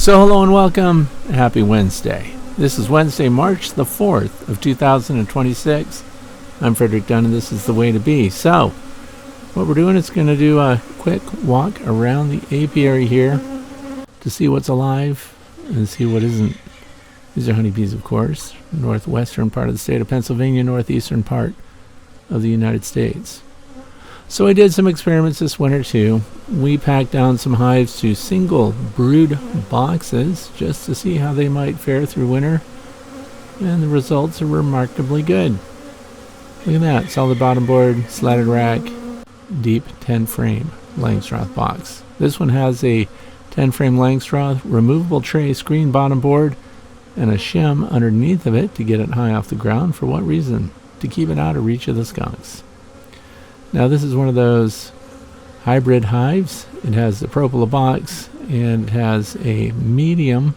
So hello and welcome. Happy Wednesday. This is Wednesday, March the 4th of 2026. I'm Frederick Dunn and this is The Way to Be. So what we're doing is going to do a quick walk around the apiary here to see what's alive and see what isn't. These are honeybees, of course, northwestern part of the state of Pennsylvania, northeastern part of the United States. So I did some experiments this winter too. We packed down some hives to single brood boxes just to see how they might fare through winter, and the results are remarkably good. Look at that, solid bottom board, slatted rack, deep 10 frame Langstroth box. This one has a 10 frame Langstroth, removable tray, screen bottom board, and a shim underneath of it to get it high off the ground. For what reason? To keep it out of reach of the skunks. Now this is one of those hybrid hives. It has the Propola box and it has a medium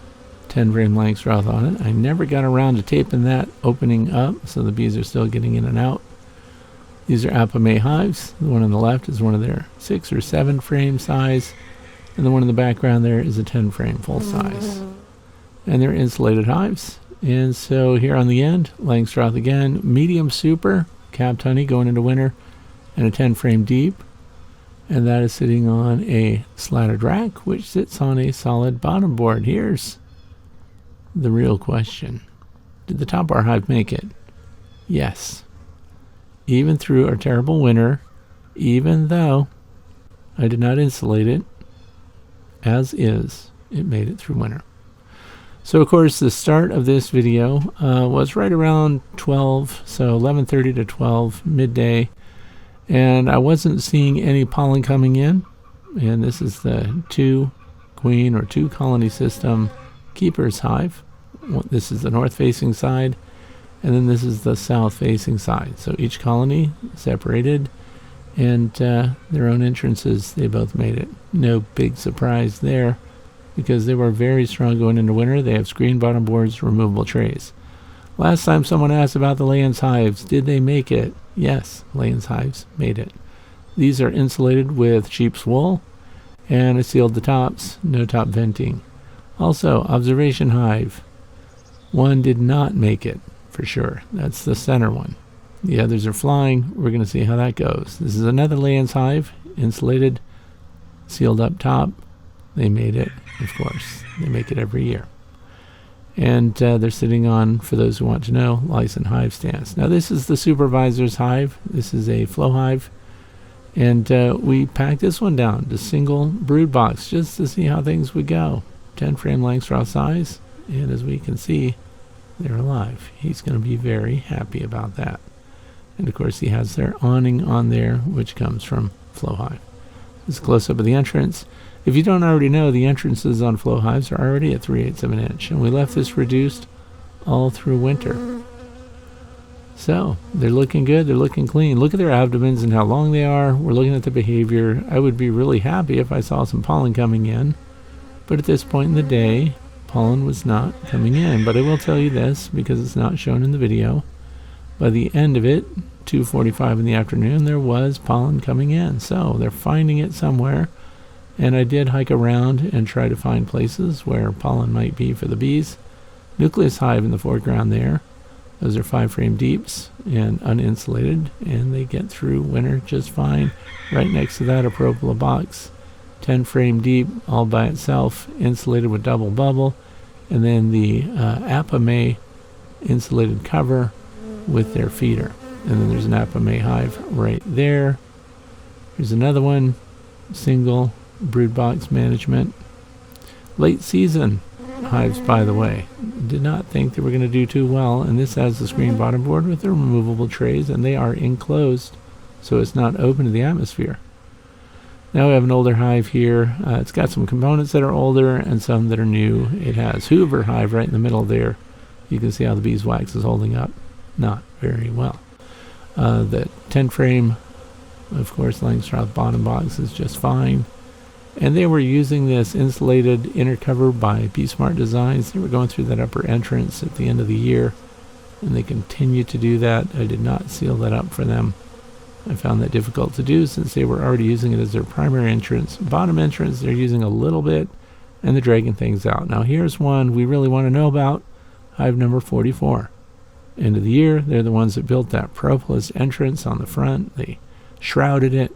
10 frame Langstroth on it. I never got around to taping that opening up, so the bees are still getting in and out. These are Apimaye hives. The one on the left is one of their 6 or 7 frame size, and the one in the background there is a 10 frame full size. And they're insulated hives. And so here on the end, Langstroth again, medium super, capped honey going into winter, and a 10 frame deep, and that is sitting on a slatted rack which sits on a solid bottom board. Here's the real question: did the top bar hive make it? Yes. Even through our terrible winter, even though I did not insulate it as is, it made it through winter. So of course the start of this video was right around 12, so 11:30 to 12 midday. And I wasn't seeing any pollen coming in, and this is the 2 queen or 2 colony system keeper's hive. This is the north facing side, and then this is the south facing side. So each colony separated, and their own entrances, they both made it. No big surprise there, because they were very strong going into winter. They have screen bottom boards, removable trays. Last time someone asked about the Layens hives, did they make it? Yes, Layens hives made it. These are insulated with sheep's wool, and I sealed the tops, no top venting. Also, observation hive. One did not make it, for sure. That's the center one. The others are flying. We're going to see how that goes. This is another Layens hive, insulated, sealed up top. They made it, of course. They make it every year. And they're sitting on, for those who want to know, licensed hive stands. Now this is the supervisor's hive. This is a flow hive. And we packed this one down to single brood box just to see how things would go. 10 frame Langstroth size. And as we can see, they're alive. He's going to be very happy about that. And of course he has their awning on there, which comes from flow hive. This is a close-up of the entrance. If you don't already know, the entrances on flow hives are already at 3/8 of an inch, and we left this reduced all through winter. So they're looking good, they're looking clean. Look at their abdomens and how long they are. We're looking at the behavior. I would be really happy if I saw some pollen coming in, but at this point in the day, pollen was not coming in. But I will tell you this, because it's not shown in the video, by the end of it, 2:45 in the afternoon, there was pollen coming in. So they're finding it somewhere. And I did hike around and try to find places where pollen might be for the bees. Nucleus hive in the foreground there. Those are 5 frame deeps and uninsulated, and they get through winter just fine. Right next to that, a Propola box, 10 frame deep, all by itself, insulated with double bubble. And then the Apimaye insulated cover with their feeder. And then there's an Apimaye hive right there. Here's another one, single brood box management. Late season hives, by the way, did not think they were going to do too well, and this has the screen bottom board with the removable trays, and they are enclosed, so it's not open to the atmosphere. Now we have an older hive here. It's got some components that are older and some that are new. It has Hoover hive right in the middle there. You can see how the beeswax is holding up not very well. The 10 frame, of course, Langstroth bottom box is just fine. And they were using this insulated inner cover by Be Smart Designs. They were going through that upper entrance at the end of the year, and they continue to do that. I did not seal that up for them. I found that difficult to do since they were already using it as their primary entrance. Bottom entrance, they're using a little bit, and they're dragging things out. Now here's one we really want to know about, hive number 44. End of the year, they're the ones that built that propolis entrance on the front. They shrouded it,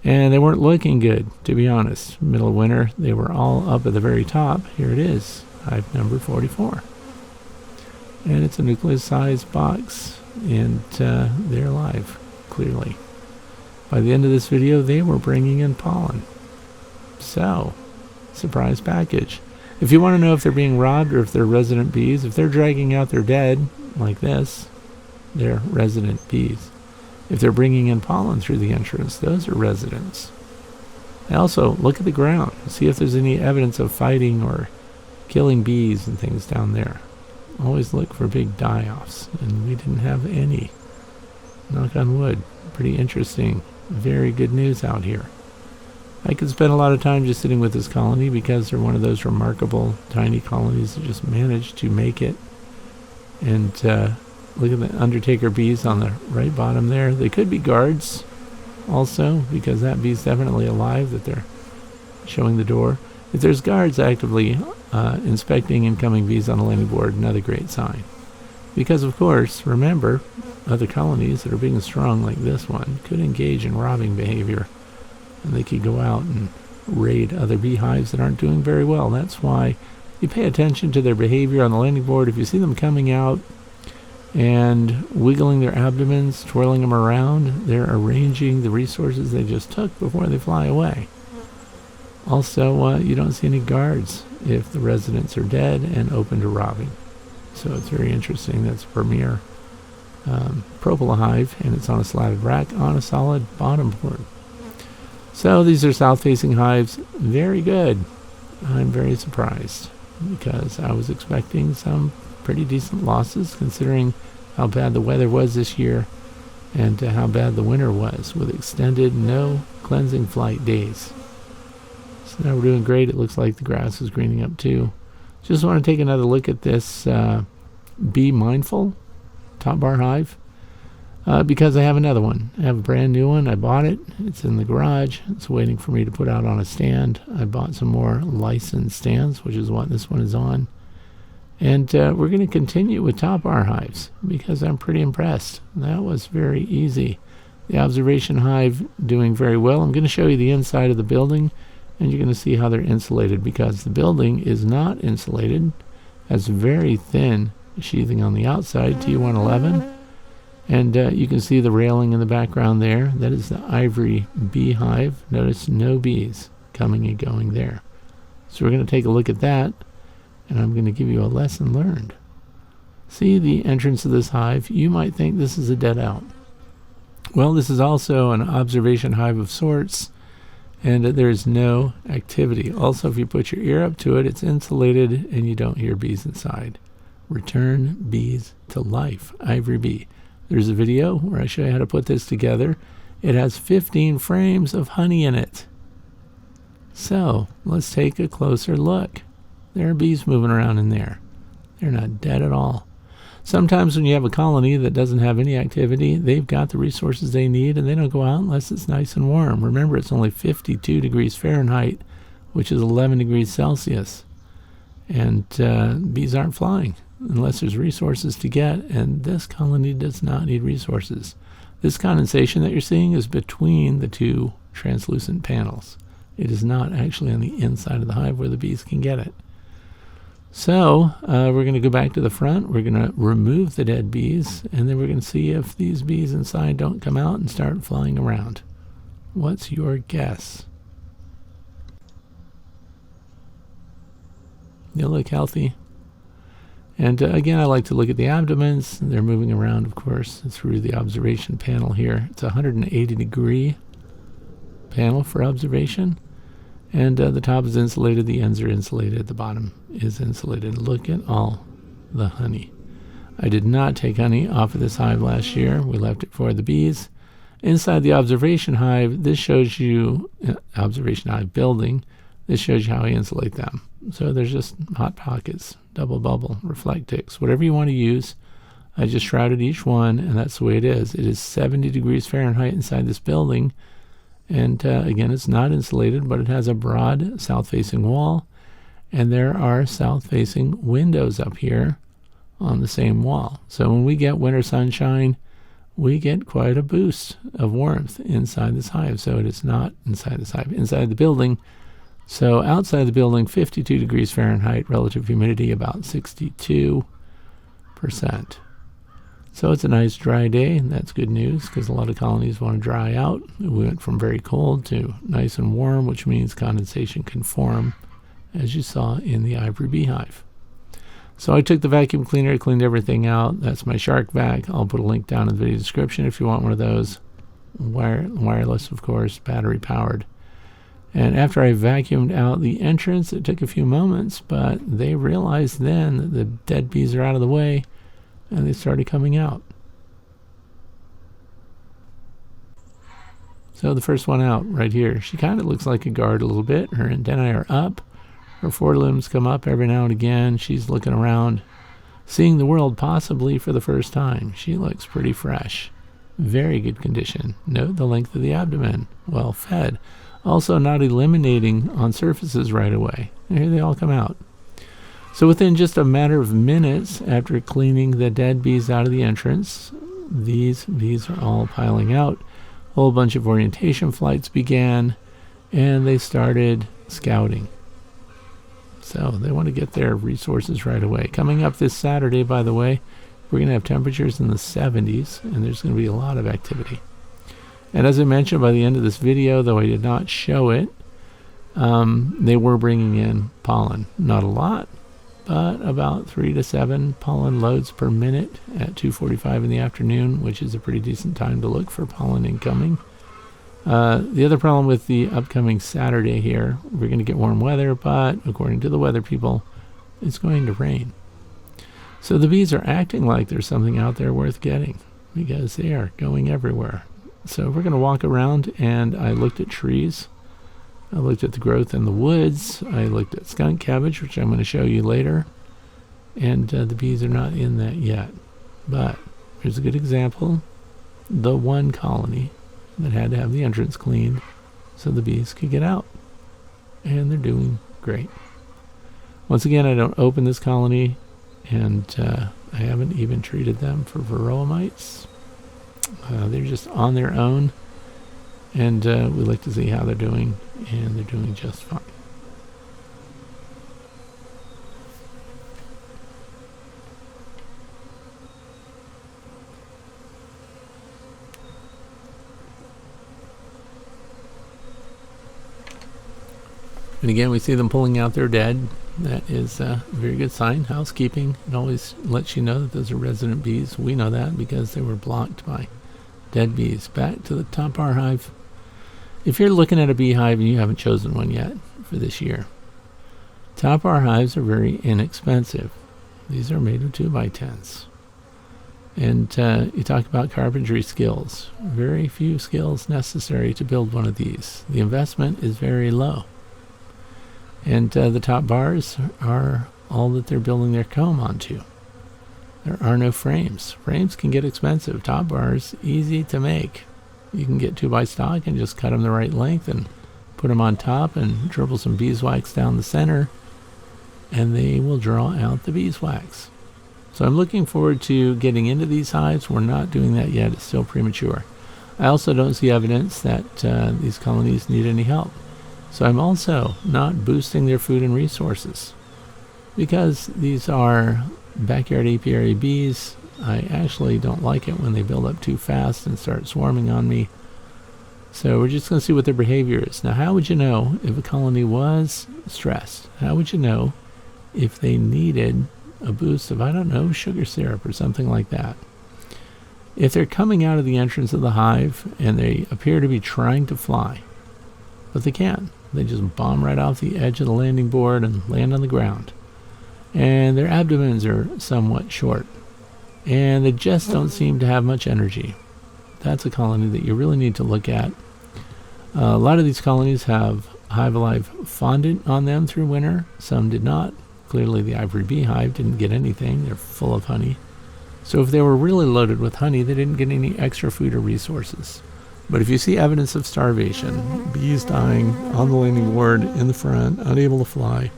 and they weren't looking good, to be honest. Middle of winter, they were all up at the very top. Here it is, hive number 44. And it's a nucleus-sized box, and they're alive, clearly. By the end of this video, they were bringing in pollen. So, surprise package. If you want to know if they're being robbed or if they're resident bees, if they're dragging out their dead, like this, they're resident bees. If they're bringing in pollen through the entrance, those are residents. And also, look at the ground. See if there's any evidence of fighting or killing bees and things down there. Always look for big die-offs, and we didn't have any. Knock on wood. Pretty interesting. Very good news out here. I could spend a lot of time just sitting with this colony because they're one of those remarkable tiny colonies that just managed to make it. And look at the undertaker bees on the right bottom there. They could be guards also, because that bee's definitely alive that they're showing the door. If there's guards actively inspecting incoming bees on the landing board, another great sign. Because, of course, remember, other colonies that are big and strong like this one could engage in robbing behavior, and they could go out and raid other beehives that aren't doing very well. That's why you pay attention to their behavior on the landing board. If you see them coming out and wiggling their abdomens, twirling them around, they're arranging the resources they just took before they fly away. Also, you don't see any guards if the residents are dead and open to robbing. So it's very interesting. That's a premier Propola hive, and it's on a slatted rack on a solid bottom board. So these are south-facing hives. Very good. I'm very surprised because I was expecting some pretty decent losses considering how bad the weather was this year and how bad the winter was with extended no cleansing flight days. So now we're doing great. It looks like the grass is greening up too. Just want to take another look at this Be Mindful top bar hive because I have another one. I have a brand new one. I bought it. It's in the garage. It's waiting for me to put out on a stand. I bought some more licensed stands, which is what this one is on. And we're going to continue with top bar hives because I'm pretty impressed. That was very easy. The observation hive doing very well. I'm going to show you the inside of the building, and you're going to see how they're insulated because the building is not insulated. Has very thin sheathing on the outside, T111. And you can see the railing in the background there. That is the Ivry-B hive. Notice no bees coming and going there. So we're going to take a look at that, and I'm going to give you a lesson learned. See the entrance of this hive? You might think this is a dead out. Well, this is also an observation hive of sorts, and there's no activity. Also, if you put your ear up to it, it's insulated and you don't hear bees inside. Return bees to life, Ivry-B. There's a video where I show you how to put this together. It has 15 frames of honey in it. So let's take a closer look. There are bees moving around in there. They're not dead at all. Sometimes when you have a colony that doesn't have any activity, they've got the resources they need and they don't go out unless it's nice and warm. Remember, it's only 52 degrees Fahrenheit, which is 11 degrees Celsius. And bees aren't flying unless there's resources to get, and this colony does not need resources. This condensation that you're seeing is between the two translucent panels. It is not actually on the inside of the hive where the bees can get it. So we're going to go back to the front. We're going to remove the dead bees, and then we're going to see if these bees inside don't come out and start flying around. What's your guess? They look healthy. And again, I like to look at the abdomens. They're moving around, of course, through the observation panel here. It's a 180-degree panel for observation. And the top is insulated, the ends are insulated, the bottom is insulated. Look at all the honey. I did not take honey off of this hive last year. We left it for the bees. Inside the observation hive, this shows you, observation hive building, this shows you how I insulate them. So there's just hot pockets, double bubble, reflectix, whatever you want to use. I just shrouded each one, and that's the way it is. It is 70 degrees Fahrenheit inside this building. And again, it's not insulated, but it has a broad south-facing wall. And there are south-facing windows up here on the same wall. So when we get winter sunshine, we get quite a boost of warmth inside this hive. So it is not inside this hive, inside the building. So outside the building, 52 degrees Fahrenheit, relative humidity about 62%. So it's a nice dry day, and that's good news because a lot of colonies want to dry out. We went from very cold to nice and warm, which means condensation can form, as you saw in the Ivry-B hive. So I took the vacuum cleaner, cleaned everything out. That's my shark vac. I'll put a link down in the video description if you want one of those. Wireless, of course, battery powered. And after I vacuumed out the entrance, it took a few moments, but they realized then that the dead bees are out of the way, and they started coming out. So the first one out right here, she kind of looks like a guard a little bit. Her antennae are up. Her forelimbs come up every now and again. She's looking around, seeing the world possibly for the first time. She looks pretty fresh. Very good condition. Note the length of the abdomen. Well fed. Also not eliminating on surfaces right away. And here they all come out. So within just a matter of minutes after cleaning the dead bees out of the entrance, these bees are all piling out. A whole bunch of orientation flights began, and they started scouting. So they want to get their resources right away. Coming up this Saturday, by the way, we're going to have temperatures in the 70s, and there's going to be a lot of activity. And as I mentioned, by the end of this video, though I did not show it, they were bringing in pollen. Not a lot, but about 3 to 7 pollen loads per minute at 2:45 in the afternoon, which is a pretty decent time to look for pollen incoming. The other problem with the upcoming Saturday here, we're going to get warm weather, but according to the weather people, it's going to rain. So the bees are acting like there's something out there worth getting because they are going everywhere. So we're going to walk around, and I looked at trees. I looked at the growth in the woods. I looked at skunk cabbage, which I'm going to show you later. And the bees are not in that yet. But here's a good example. The one colony that had to have the entrance cleaned so the bees could get out. And they're doing great. Once again, I don't open this colony, and I haven't even treated them for varroa mites. They're just on their own. And we like to see how they're doing, and they're doing just fine. And again, we see them pulling out their dead. That is a very good sign. Housekeeping, it always lets you know that those are resident bees. We know that because they were blocked by dead bees. Back to the top bar hive. If you're looking at a beehive and you haven't chosen one yet for this year, top bar hives are very inexpensive. These are made of 2x10s. And you talk about carpentry skills. Very few skills necessary to build one of these. The investment is very low. And the top bars are all that they're building their comb onto. There are no frames. Frames can get expensive. Top bars, easy to make. You can get 2x stock and just cut them the right length and put them on top and dribble some beeswax down the center, and they will draw out the beeswax. So I'm looking forward to getting into these hives. We're not doing that yet. It's still premature. I also don't see evidence that these colonies need any help. So I'm also not boosting their food and resources because these are backyard apiary bees. I actually don't like it when they build up too fast and start swarming on me. So we're just going to see what their behavior is. Now, how would you know if a colony was stressed? How would you know if they needed a boost of, I don't know, sugar syrup or something like that? If they're coming out of the entrance of the hive and they appear to be trying to fly, but they can't. They just bomb right off the edge of the landing board and land on the ground. And their abdomens are somewhat short. And they just don't seem to have much energy. That's a colony that you really need to look at. A lot of these colonies have Hive Alive fondant on them through winter. Some did not. Clearly the Ivry-B hive didn't get anything. They're full of honey. So if they were really loaded with honey, they didn't get any extra food or resources. But if you see evidence of starvation, bees dying on the landing board in the front, unable to fly,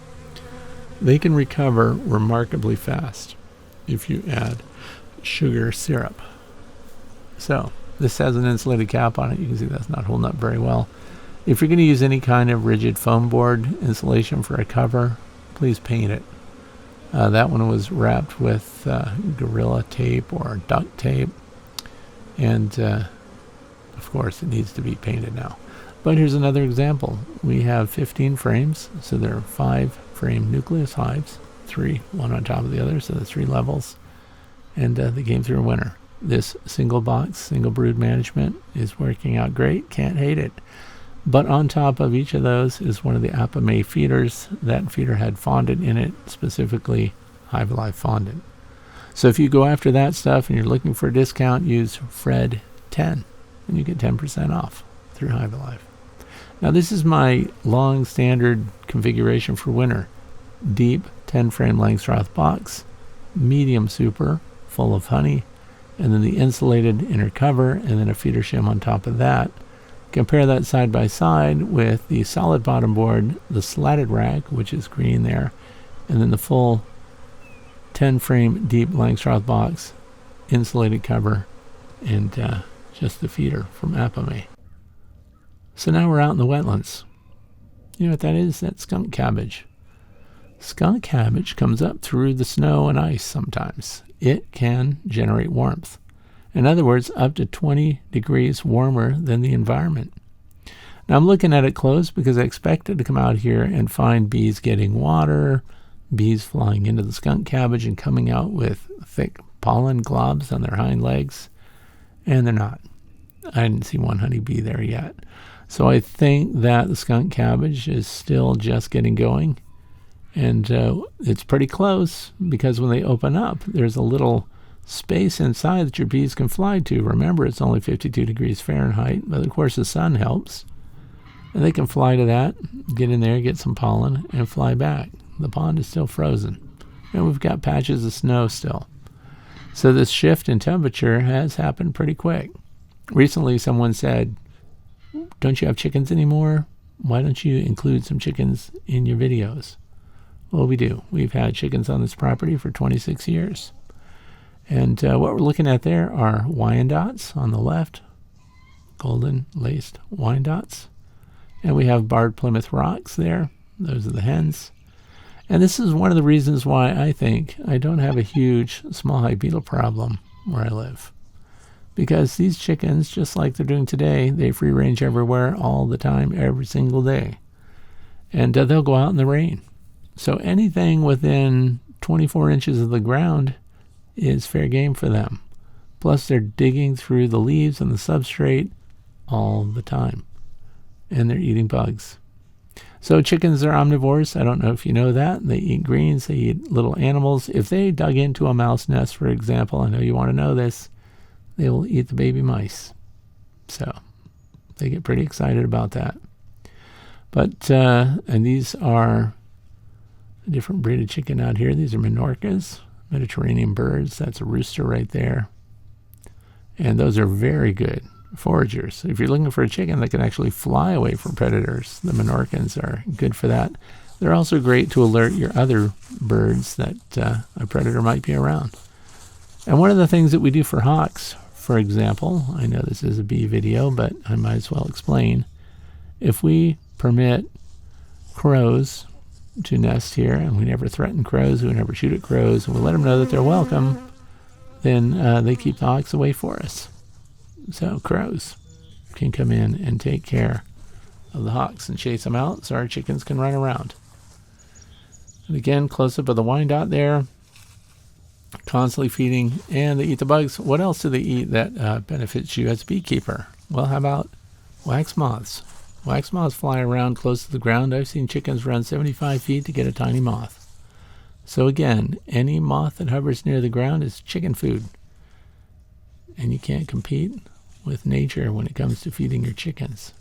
they can recover remarkably fast if you add sugar syrup. So this has an insulated cap on it. You can see that's not holding up very well. If you're going to use any kind of rigid foam board insulation for a cover, please paint it. That one was wrapped with Gorilla tape or duct tape, and of course it needs to be painted now. But here's another example. We have 15 frames, so there are 5 frame nucleus hives, 3, one on top of the other, so the 3 levels, and they came through winter. This single box, single brood management is working out great. Can't hate it. But on top of each of those is one of the Apimaye feeders. That feeder had fondant in it, specifically Hive Alive fondant. So if you go after that stuff and you're looking for a discount, use Fred 10 and you get 10% off through Hive Alive. Now this is my long standard configuration for winter. Deep 10 frame Langstroth box, medium super, full of honey, and then the insulated inner cover, and then a feeder shim on top of that. Compare that side by side with the solid bottom board, the slatted rack, which is green there, and then the full 10 frame deep Langstroth box, insulated cover, and just the feeder from Apimaye. So now we're out in the wetlands. You know what that is? That's skunk cabbage. Skunk cabbage comes up through the snow and ice sometimes. It can generate warmth. In other words, up to 20 degrees warmer than the environment. Now I'm looking at it close because I expected to come out here and find bees getting water, bees flying into the skunk cabbage and coming out with thick pollen globs on their hind legs, and they're not. I didn't see one honeybee there yet. So I think that the skunk cabbage is still just getting going, and it's pretty close because when they open up, there's a little space inside that your bees can fly to. Remember, it's only 52 degrees Fahrenheit, but of course the sun helps. And they can fly to that, get in there, get some pollen, and fly back. The pond is still frozen, and we've got patches of snow still. So this shift in temperature has happened pretty quick. Recently someone said, "Don't you have chickens anymore? Why don't you include some chickens in your videos?" Well, we do. We've had chickens on this property for 26 years. And what we're looking at there are Wyandottes on the left, golden laced Wyandottes. And we have barred Plymouth Rocks there. Those are the hens. And this is one of the reasons why I think I don't have a huge small hive beetle problem where I live. Because these chickens, just like they're doing today, they free range everywhere all the time, every single day. And they'll go out in the rain. So anything within 24 inches of the ground is fair game for them. Plus they're digging through the leaves and the substrate all the time, and they're eating bugs. So chickens are omnivores. I don't know if you know that. They eat greens, they eat little animals. If they dug into a mouse nest, for example, I know you want to know this, they will eat the baby mice. So they get pretty excited about that. But and these are a different breed of chicken out here. These are Minorcas, Mediterranean birds. That's a rooster right there. And those are very good foragers. If you're looking for a chicken that can actually fly away from predators, the Minorcans are good for that. They're also great to alert your other birds that a predator might be around. And one of the things that we do for hawks, for example, I know this is a bee video, but I might as well explain. If we permit crows to nest here, and we never threaten crows, we never shoot at crows, and we let them know that they're welcome, then they keep the hawks away for us. So crows can come in and take care of the hawks and chase them out so our chickens can run around. And again, close-up of the Wyandotte there, constantly feeding, and they eat the bugs. What else do they eat that benefits you as a beekeeper? Well, how about wax moths? Wax moths fly around close to the ground. I've seen chickens run 75 feet to get a tiny moth. So again, any moth that hovers near the ground is chicken food. And you can't compete with nature when it comes to feeding your chickens.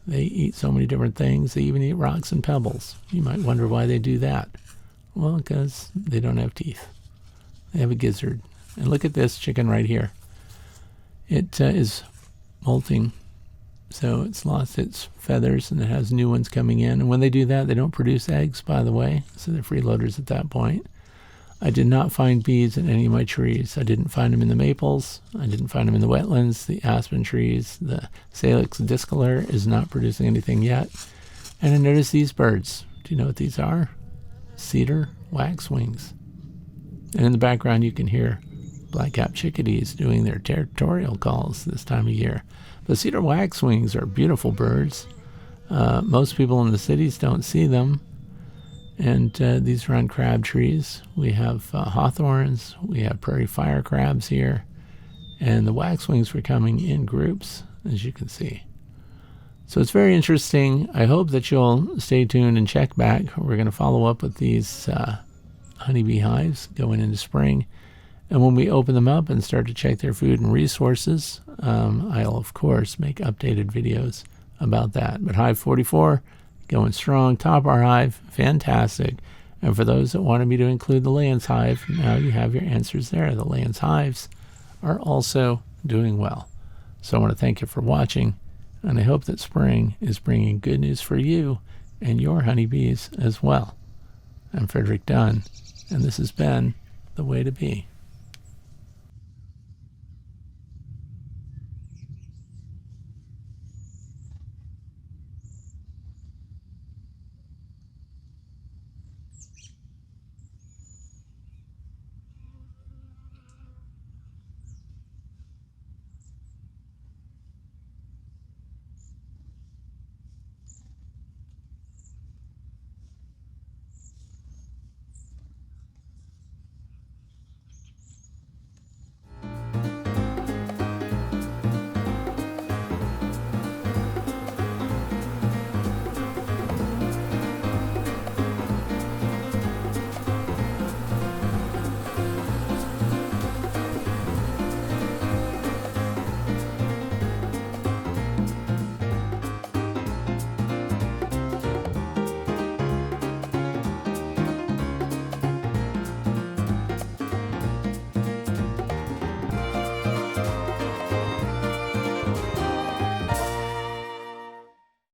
They eat so many different things. They even eat rocks and pebbles. You might wonder why they do that. Well, because they don't have teeth. They have a gizzard. And look at this chicken right here. It is molting So it's lost its feathers and it has new ones coming in. And when they do that, they don't produce eggs, by the way. So they're freeloaders at that point. I did not find bees in any of my trees. I didn't find them in the maples. I didn't find them in the wetlands, the aspen trees. The Salix discolor is not producing anything yet. And I noticed these birds. Do you know what these are? Cedar waxwings. And in the background, you can hear black-capped chickadees doing their territorial calls this time of year. The cedar waxwings are beautiful birds. Most people in the cities don't see them. And these are on crab trees. We have hawthorns. We have prairie fire crabs here. And the waxwings were coming in groups, as you can see. So it's very interesting. I hope that you'll stay tuned and check back. We're going to follow up with these honeybee hives going into spring. And when we open them up and start to check their food and resources, I'll, of course, make updated videos about that. But Hive 44, going strong. Top our hive, fantastic. And for those that wanted me to include the Layens hive, now you have your answers there. The Layens hives are also doing well. So I want to thank you for watching, and I hope that spring is bringing good news for you and your honeybees as well. I'm Frederick Dunn, and this has been The Way to Be.